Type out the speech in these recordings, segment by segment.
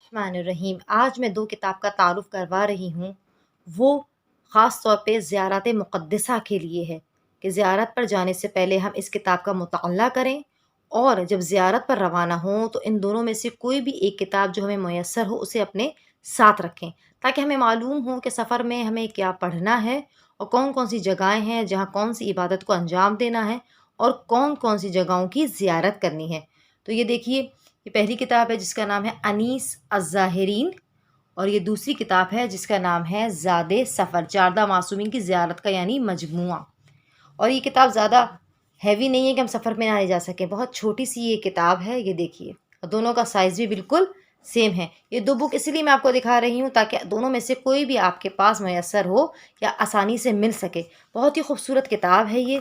الرحمن الرحیم، آج میں دو کتاب کا تعارف کروا رہی ہوں۔ وہ خاص طور پہ زیارت مقدسہ کے لیے ہے کہ زیارت پر جانے سے پہلے ہم اس کتاب کا مطالعہ کریں، اور جب زیارت پر روانہ ہوں تو ان دونوں میں سے کوئی بھی ایک کتاب جو ہمیں میسر ہو اسے اپنے ساتھ رکھیں، تاکہ ہمیں معلوم ہو کہ سفر میں ہمیں کیا پڑھنا ہے، اور کون کون سی جگہیں ہیں جہاں کون سی عبادت کو انجام دینا ہے، اور کون کون سی جگہوں کی زیارت کرنی ہے۔ تو یہ دیکھیے، یہ پہلی کتاب ہے جس کا نام ہے انیس الزاہرین، اور یہ دوسری کتاب ہے جس کا نام ہے زاد سفر، 14 معصومین کی زیارت کا یعنی مجموعہ۔ اور یہ کتاب زیادہ ہیوی نہیں ہے کہ ہم سفر میں نہ لے جا سکیں، بہت چھوٹی سی یہ کتاب ہے، یہ دیکھیے، اور دونوں کا سائز بھی بالکل سیم ہے۔ یہ دو بک اس لیے میں آپ کو دکھا رہی ہوں تاکہ دونوں میں سے کوئی بھی آپ کے پاس میسر ہو یا آسانی سے مل سکے۔ بہت ہی خوبصورت کتاب ہے یہ۔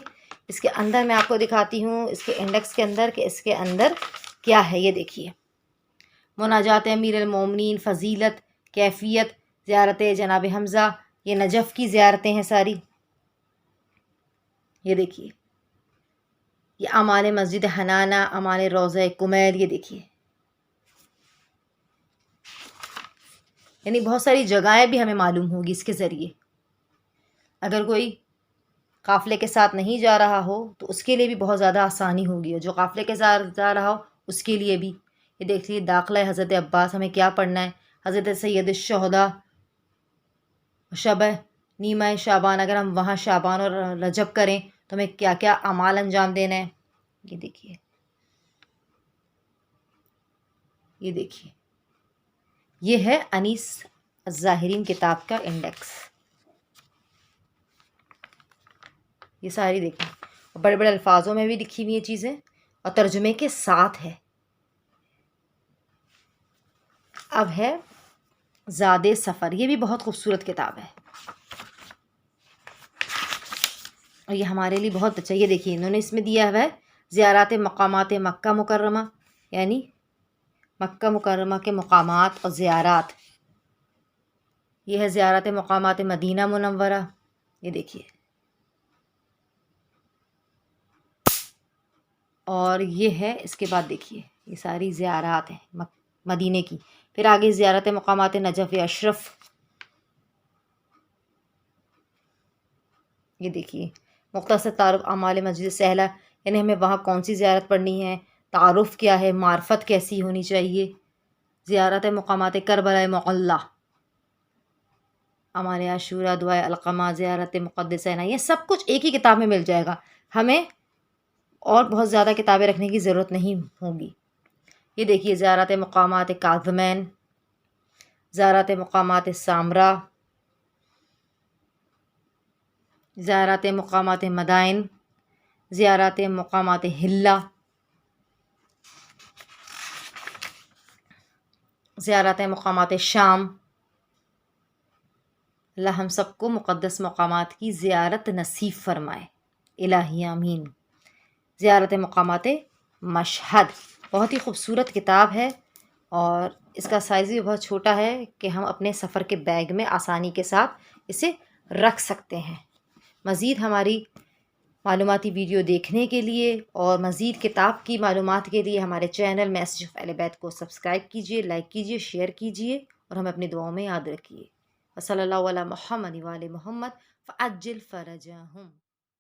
اس کے اندر میں آپ کو دکھاتی ہوں، اس کے انڈیکس کے اندر، کہ اس کے اندر کیا ہے، یہ دیکھیے۔ مناجات امیر المومنین، فضیلت، کیفیت، زیارت جناب حمزہ، یہ نجف کی زیارتیں ہیں ساری، یہ دیکھیے۔ یہ اعمال مسجد حنانہ، اعمال روضہ کمیل، یہ دیکھیے۔ یعنی بہت ساری جگہیں بھی ہمیں معلوم ہوگی اس کے ذریعے۔ اگر کوئی قافلے کے ساتھ نہیں جا رہا ہو تو اس کے لیے بھی بہت زیادہ آسانی ہوگی، اور جو قافلے کے ساتھ جا رہا ہو اس کے لیے بھی۔ یہ دیکھ لیے، داخلہ حضرت عباس، ہمیں کیا پڑھنا ہے، حضرت سید الشہداء، شبہ نیمہ شعبان، اگر ہم وہاں شعبان اور رجب کریں تو ہمیں کیا کیا اعمال انجام دینا ہے، یہ دیکھیے۔ یہ دیکھیے، یہ ہے انیس الزاہرین کتاب کا انڈیکس۔ یہ ساری دیکھیں، بڑے بڑے الفاظوں میں بھی لکھی ہوئی یہ چیزیں، اور ترجمے کے ساتھ ہے۔ اب ہے زاد سفر، یہ بھی بہت خوبصورت کتاب ہے، اور یہ ہمارے لیے بہت اچھا۔ یہ دیکھیے، انہوں نے اس میں دیا ہوا ہے زیارات مقامات مکہ مکرمہ، یعنی مکہ مکرمہ کے مقامات اور زیارات۔ یہ ہے زیارت مقامات مدینہ منورہ، یہ دیکھیے۔ اور یہ ہے، اس کے بعد دیکھیے، یہ ساری زیارات ہیں مدینے کی۔ پھر آگے زیارت مقامات نجف اشرف، یہ دیکھیے۔ مختصر تعارف اعمال مسجد سہلہ، یعنی ہمیں وہاں کون سی زیارت پڑھنی ہے، تعارف کیا ہے، معرفت کیسی ہونی چاہیے۔ زیارت مقامات کربلا معلی، اعمال عاشورہ، دعائے القمہ، زیارت مقدسہ، یہ سب کچھ ایک ہی کتاب میں مل جائے گا، ہمیں اور بہت زیادہ کتابیں رکھنے کی ضرورت نہیں ہوگی۔ یہ دیکھیے، زیارت مقامات کاظمین، زیارت مقامات سامرا، زیارت مقامات مدائن، زیارت مقامات ہلہ، زیارت مقامات شام۔ اللہ ہم سب کو مقدس مقامات کی زیارت نصیب فرمائے، الہی آمین۔ زیارت مقامات مشہد، بہت ہی خوبصورت کتاب ہے، اور اس کا سائز بھی بہت چھوٹا ہے کہ ہم اپنے سفر کے بیگ میں آسانی کے ساتھ اسے رکھ سکتے ہیں۔ مزید ہماری معلوماتی ویڈیو دیکھنے کے لیے اور مزید کتاب کی معلومات کے لیے ہمارے چینل میسج آف اہل بیت کو سبسکرائب کیجیے، لائک کیجیے، شیئر کیجیے، اور ہمیں اپنی دعاؤں میں یاد رکھیے۔ وصلی اللہ علی محمد وآل محمد فعجل فرجہم۔